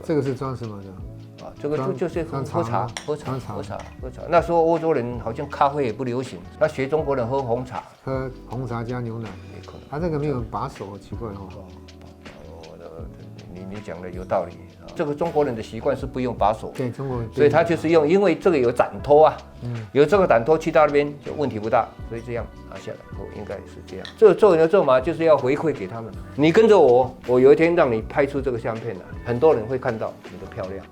这个是装什么的？这个就是喝茶。那时候欧洲人好像咖啡也不流行，那学中国人喝红茶，喝红茶加牛奶也可能。它这个没有把手，奇怪哦。你讲的有道理。这个中国人的习惯是不用把手，对中国人，所以他就是用，因为这个有展托啊，有这个展托去到那边就问题不大，所以这样拿下来应该是这样。这个做人的做嘛，就是要回馈给他们。你跟着我，我有一天让你拍出这个相片来，很多人会看到你的漂亮。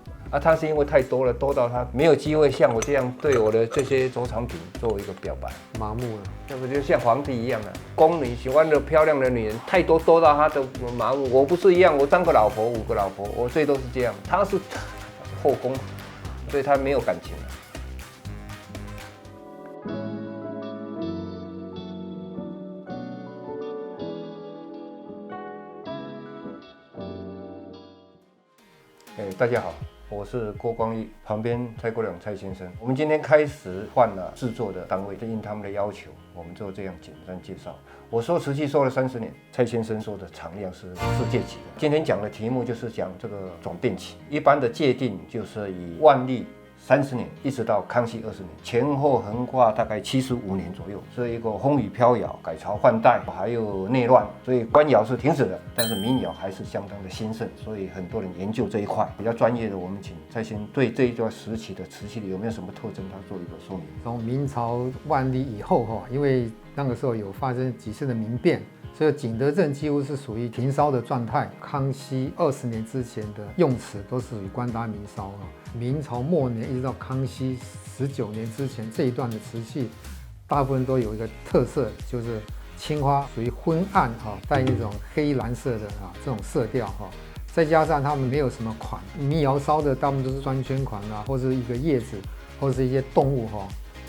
他是因为太多了，多到他没有机会像我这样对我的这些收藏品做一个表白，麻木了。那不就像皇帝一样啊？宫里喜欢的漂亮的女人太多，多到他的麻木。我不是一样，我3个老婆5个老婆，我最多是这样。他是后宫，所以他没有感情了。大家好，我是郭光义，旁边蔡国良蔡先生。我们今天开始换了制作的单位，应他们的要求，我们做这样简单介绍。我收瓷器收了30年，蔡先生说的产量是世界级的。今天讲的题目就是讲这个转变期，一般的界定就是以万历30年一直到康熙20年，前后横跨大概75年左右，是一个风雨飘摇、改朝换代，还有内乱，所以官窑是停止了，但是民窑还是相当的兴盛，所以很多人研究这一块。比较专业的，我们请蔡先生对这一段时期的瓷器有没有什么特征，他做一个说明。从明朝万历以后因为那个时候有发生几次的民变，所以景德镇几乎是属于停烧的状态。康熙20年之前的用瓷都是属于官搭民烧明朝末年一直到康熙19年之前这一段的瓷器，大部分都有一个特色，就是青花属于昏暗带那种黑蓝色的这种色调再加上他们没有什么款，民窑烧的大部分都是双圈款或是一个叶子，或是一些动物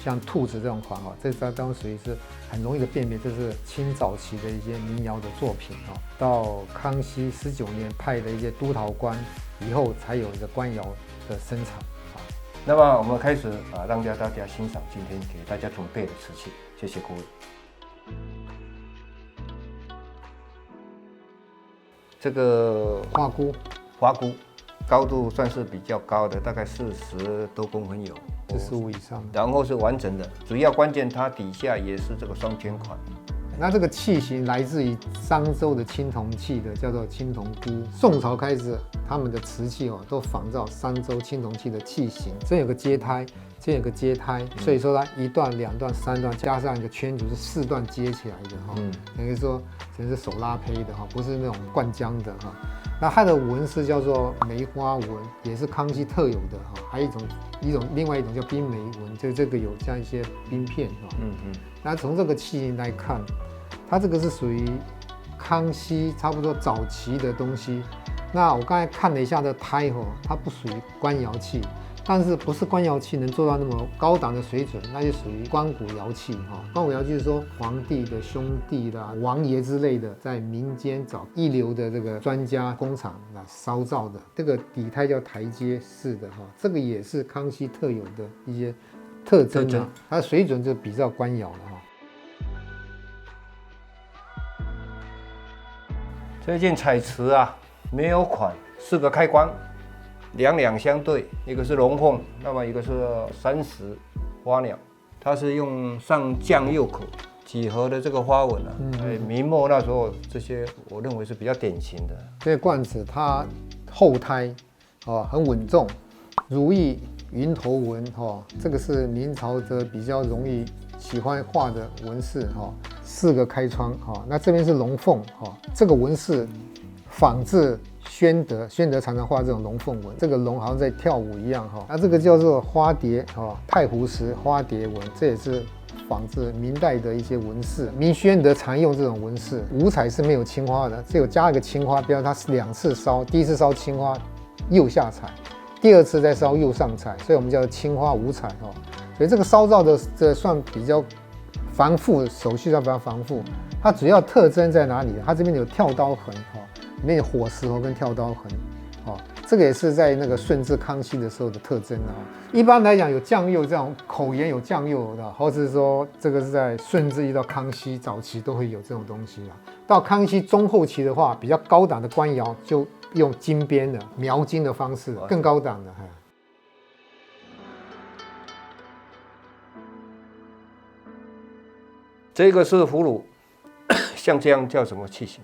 像兔子这种款这当属于是很容易的辨别，这是清早期的一些民窑的作品到康熙19年派的一些督陶官以后，才有一个官窑的生产那么我们开始让大家欣赏今天给大家准备的瓷器，谢谢各位。这个花菇高度算是比较高的，大概40多公分有，45以上，然后是完整的，主要关键它底下也是这个双圈款。那这个器型来自于商周的青铜器的，叫做青铜菇。宋朝开始，他们的瓷器都仿照商周青铜器的器型，这有个接胎，这有个接胎，所以说它1段、2段、3段，加上一个圈足是4段接起来的等于说真是手拉胚的不是那种灌浆的那它的纹是叫做梅花纹，也是康熙特有的还有另外一种叫冰梅纹，就这个有像一些冰片那从这个器型来看，它这个是属于康熙差不多早期的东西。那我刚才看了一下这胎它不属于官窑器，但是不是官窑器能做到那么高档的水准，那就属于官古窑器官古窑器是说皇帝的兄弟啦、王爷之类的，在民间找一流的这个专家工厂来烧造的。这个底胎叫台阶式的这个也是康熙特有的一些特征它的水准就比较官窑了这件彩瓷没有款，4个开关，2两相对，一个是龙凤，那么一个是30花鸟，它是用上酱釉口几何的这个花纹明末那时候这些我认为是比较典型的。这个罐子它后胎很稳重，如意云头纹这个是明朝的比较容易喜欢画的纹饰4个开窗那这边是龙凤这个纹饰仿制宣德常常画这种龙凤纹，这个龙好像在跳舞一样那这个叫做花蝶太湖石花蝶纹，这也是仿制明代的一些纹饰。明宣德常用这种纹饰，五彩是没有青花的，只有加一个青花标，它是2次烧，第一次烧青花釉下彩，第2次再烧釉上彩，所以我们叫青花五彩所以这个烧造的这算比较繁复，手续上比较繁复。它主要特征在哪里？它这边有跳刀痕里面有火石跟跳刀痕这个也是在那个顺治康熙的时候的特征一般来讲有酱釉这种口沿有酱釉的，或者是说这个是在顺治一到康熙早期都会有这种东西到康熙中后期的话，比较高档的官窑就用金边的描金的方式，更高档的。这个是葫芦，像这样叫什么器型？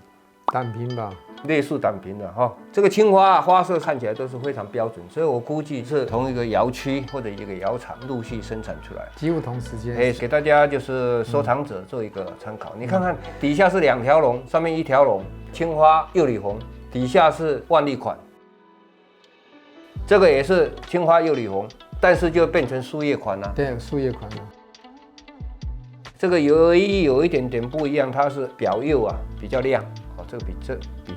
胆瓶吧，类似胆瓶的哈。这个青花花色看起来都是非常标准，所以我估计是同一个窑区或者一个窑厂陆续生产出来，几乎同时间。给大家就是收藏者做一个参考。你看看底下是2条龙，上面1条龙，青花釉里红，底下是万历款。这个也是青花釉里红，但是就变成树叶款了。对，树叶款的。这个有一点点不一样，它是表釉啊比较亮，这个比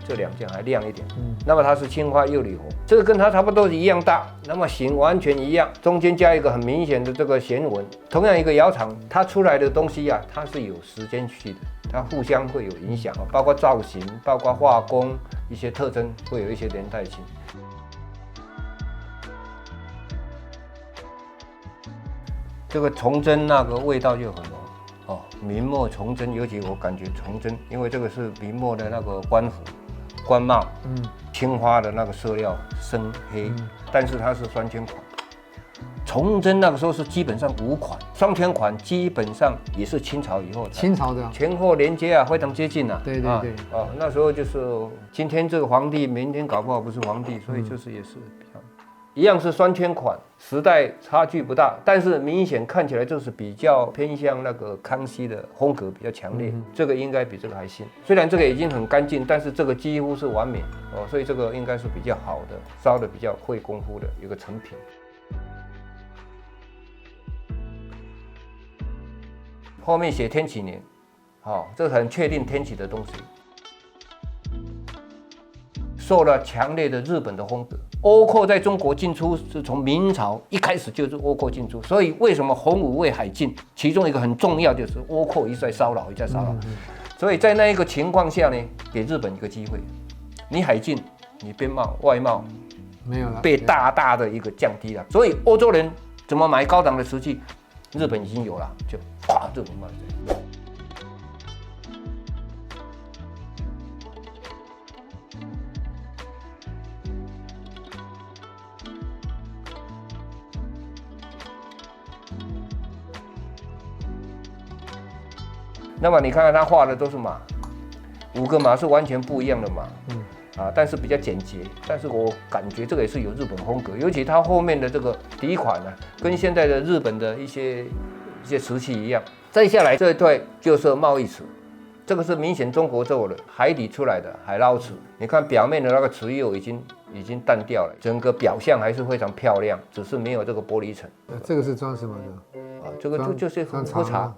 这2件还亮一点。那么它是青花釉里红，这个跟它差不多一样大，那么型完全一样，中间加一个很明显的这个弦纹。同样一个窑厂，它出来的东西啊，它是有时间序的，它互相会有影响，包括造型，包括画工一些特征会有一些连带性。这个崇祯那个味道就很浓。明末崇祯，尤其我感觉崇祯，因为这个是明末的那个官服、官帽，青花的那个色料深黑，但是它是双圈款。崇祯那个时候是基本上无款，双圈款基本上也是清朝以后，清朝的前后连接啊，非常接近啊。对。那时候就是今天这个皇帝，明天搞不好不是皇帝，所以就是也是比较。一样是双圈款，时代差距不大，但是明显看起来就是比较偏向那个康熙的风格比较强烈。这个应该比这个还新，虽然这个已经很干净，但是这个几乎是完美所以这个应该是比较好的，烧的比较会功夫的一个成品。后面写天启年，这很确定天启的东西。受了强烈的日本的风格，倭寇在中国进出是从明朝一开始就是倭寇进出，所以为什么洪武为海禁，其中一个很重要就是倭寇一再骚扰，所以在那一个情况下呢，给日本一个机会，你海禁，你边贸外贸没有了，被大大的一个降低了，所以欧洲人怎么买高档的瓷器，日本已经有了，就日本卖。那么你看看他画的都是马，5个马是完全不一样的马，但是比较简洁。但是我感觉这个也是有日本风格，尤其它后面的这个底款呢，跟现在的日本的一些瓷器一样。再下来这一对就是贸易瓷，这个是明显中国做的海底出来的海捞瓷。你看表面的那个瓷釉已经淡掉了，整个表象还是非常漂亮，只是没有这个玻璃层。这个是装什么的？这个就是喝茶。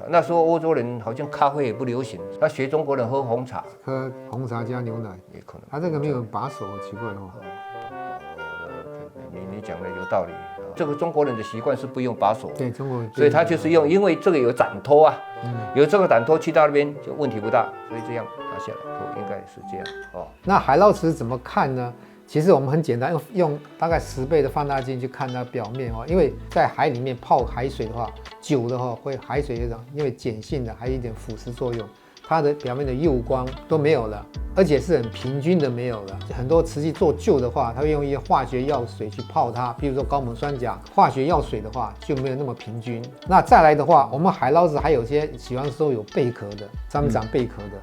那时候欧洲人好像咖啡也不流行，他学中国人喝红茶，喝红茶加牛奶也可能。他这个没有把手，奇怪你讲的有道理。这个中国人的习惯是不用把手，对中国，所以他就是用，因为这个有展托啊，有这个展托去到那边就问题不大，所以这样拿下来，应该是这样那海捞瓷怎么看呢？其实我们很简单，用大概10倍的放大镜去看它表面因为在海里面泡海水的话，久的会海水有种因为碱性的，还有一点腐蚀作用，它的表面的釉光都没有了，而且是很平均的没有了。很多瓷器做旧的话，它会用一些化学药水去泡它，比如说高锰酸钾，化学药水的话就没有那么平均。那再来的话，我们海捞瓷还有些喜欢说有贝壳的，上面长贝壳的。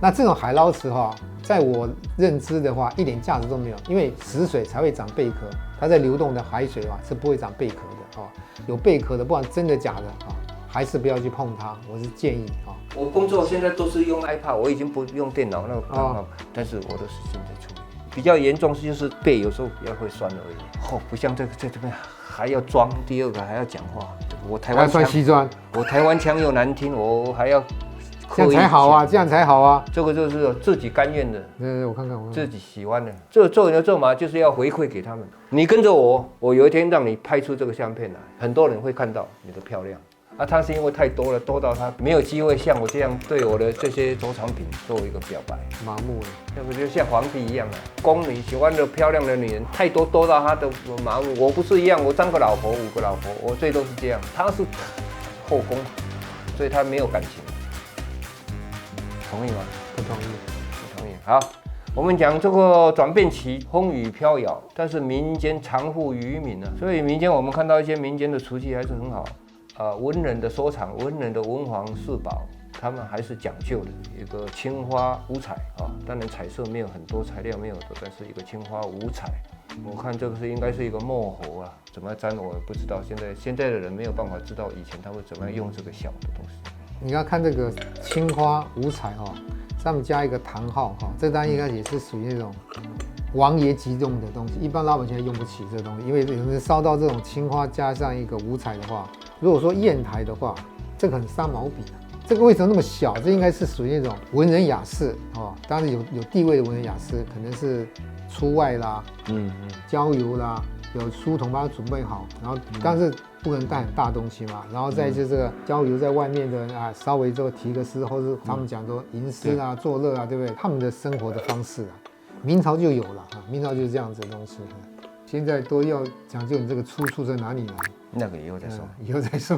那这种海捞瓷在我认知的话，一点价值都没有，因为死水才会长贝壳，它在流动的海水是不会长贝壳的有贝壳的，不管真的假的还是不要去碰它，我是建议我工作现在都是用 iPad， 我已经不用电脑那个但是我都是现在处理。比较严重就是背有时候比较会酸而已，不像在这边还要装，第二个还要讲话。我台湾穿西装，我台湾腔又难听，我还要。这样才好啊！这样才好啊！这个就是自己甘愿的，我看看，自己喜欢的。这做牛做马就是要回馈给他们。你跟着我，我有一天让你拍出这个相片来，很多人会看到你的漂亮。它是因为太多了，多到他没有机会像我这样对我的这些收藏品做一个表白，麻木了。要不就像皇帝一样宫里喜欢的漂亮的女人太多，多到他的麻木。我不是一样，我3个老婆、5个老婆，我最多是这样。他是后宫，所以他没有感情。同意吗？不同意。不同意。好，我们讲这个转变期，风雨飘摇，但是民间常护渔民啊，所以民间我们看到一些民间的瓷器还是很好。文人的收藏，文人的文房四宝，他们还是讲究的一个青花五彩啊。当然彩色没有很多，材料没有多，但是一个青花五彩。我看这个应该是一个墨猴啊，怎么粘我也不知道。现在的人没有办法知道以前他会怎么样用这个小的东西。你要看这个青花五彩哈，上面加一个堂号哈，这当然应该也是属于那种王爷级用的东西，一般老百姓用不起这东西，因为有人烧到这种青花加上一个五彩的话，如果说砚台的话，这个很伤毛笔的。这个为什么那么小？这应该是属于那种文人雅士哦，当然有地位的文人雅士，可能是出外啦，郊游啦，有书童帮他准备好，然后但是不可能带很大东西嘛，然后再就这个郊游在外面的人啊，稍微就题个诗，或是他们讲说吟诗啊、作乐啊，对不对？他们的生活的方式啊，明朝就有了啊，明朝就是这样子的东西。现在都要讲究你这个出处在哪里来，那个以后再说。以后再说。